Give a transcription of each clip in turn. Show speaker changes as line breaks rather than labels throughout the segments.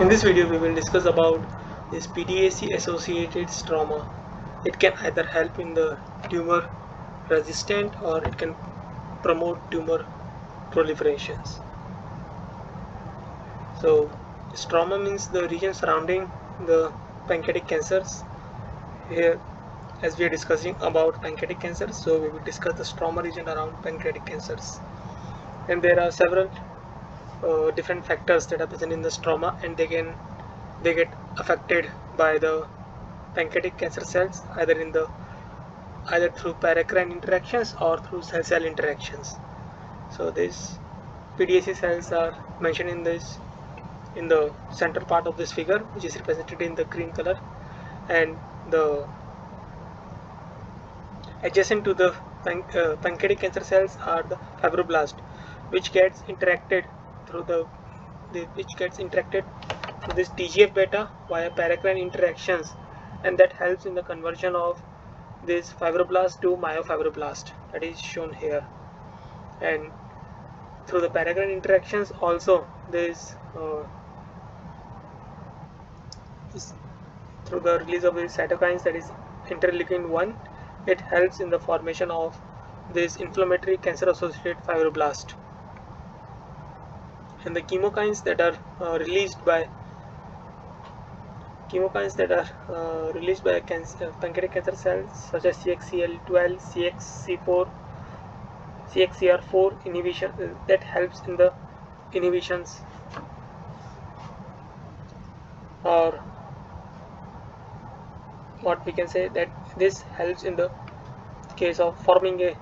In this video we will discuss about this PDAC associated stroma. It can either help in the tumor resistant or it can promote tumor proliferations. So stroma means the region surrounding the pancreatic cancers. Here, as we are discussing about pancreatic cancers, so we will discuss the stroma region around pancreatic cancers. And there are several different factors that are present in the stroma, and they get affected by the pancreatic cancer cells either through paracrine interactions or through cell interactions. So these PDAC cells are mentioned in the center part of this figure, which is represented in the green color, and the adjacent to the pancreatic cancer cells are the fibroblast, which gets interacted through this TGF beta via paracrine interactions, and that helps in the conversion of this fibroblast to myofibroblast, that is shown here. And through the paracrine interactions also through the release of these cytokines, that is interleukin 1, it helps in the formation of this inflammatory cancer associated fibroblast. And the chemokines that are released by pancreatic cancer cells, such as CXCL12, CXCR4 inhibition, that helps in the inhibitions, or what we can say that this helps in the case of forming a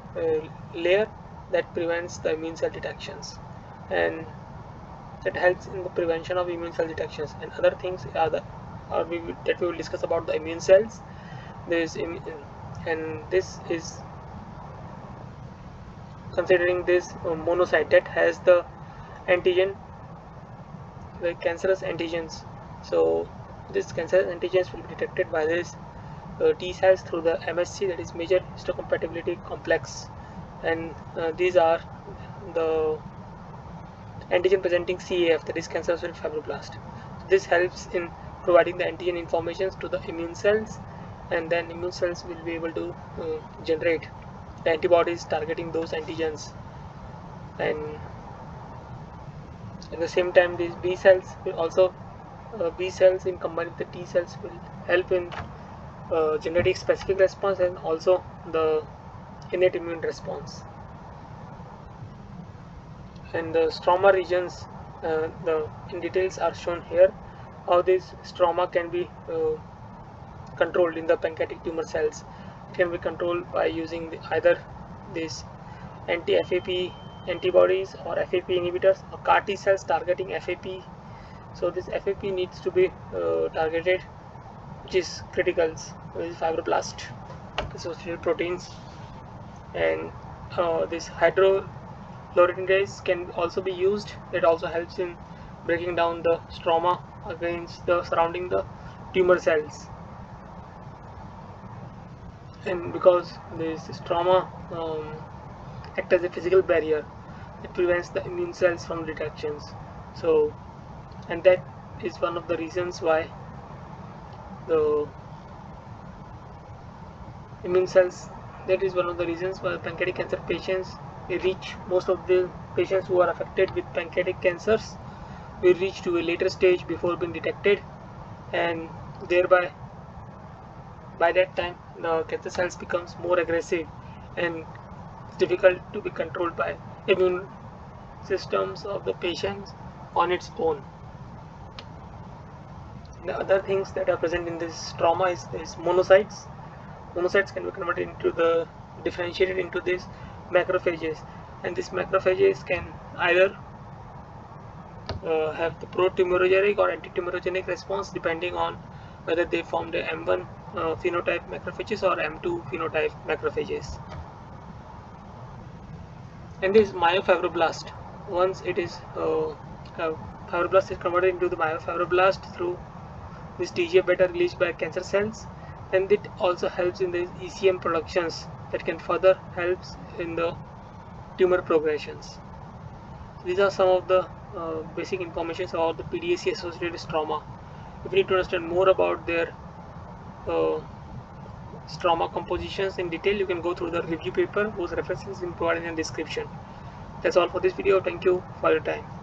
layer that prevents the immune cell detections, and that helps in the prevention of immune cell detections. And other things are that we will discuss about the immune cells. This is considering this monocyte that has the antigen, the cancerous antigens. So this cancerous antigens will be detected by this T cells through the MHC, that is major histocompatibility complex, and these are the antigen presenting CAF, that is cancer associated fibroblast. So this helps in providing the antigen informations to the immune cells, and then immune cells will be able to generate the antibodies targeting those antigens. And at the same time, these B cells will also B cells in combined with the T cells will help in generating specific response and also the innate immune response. And the stroma regions, in details are shown here, how this stroma can be controlled in the pancreatic tumor cells. It can be controlled by using either these anti-FAP antibodies or FAP inhibitors, or CAR T cells targeting FAP. So this FAP needs to be targeted, which is critical, which is fibroblast associated proteins. And this hydroxyuridinase can also be used. It also helps in breaking down the stroma against the surrounding the tumor cells. And because this stroma act as a physical barrier, it prevents the immune cells from detections. So, and that is one of the reasons why the immune cells, that is one of the reasons why pancreatic cancer patients, most of the patients who are affected with pancreatic cancers will reach to a later stage before being detected, and thereby by that time the cancer cells becomes more aggressive and it's difficult to be controlled by immune systems of the patients on its own. The other things that are present in this stroma is monocytes. Monocytes can be differentiated into these macrophages, and these macrophages can either have the pro-tumorigenic or anti-tumorigenic response depending on whether they form the M1 phenotype macrophages or M2 phenotype macrophages. And this myofibroblast, once it is fibroblast is converted into the myofibroblast through this TGF beta released by cancer cells, and it also helps in the ECM productions that can further helps in the tumor progressions. These are some of the basic information about the PDAC associated stroma. If you need to understand more about their uh, stroma compositions in detail, you can go through the review paper whose references is provided in the description. That's all for this video. Thank you for your time.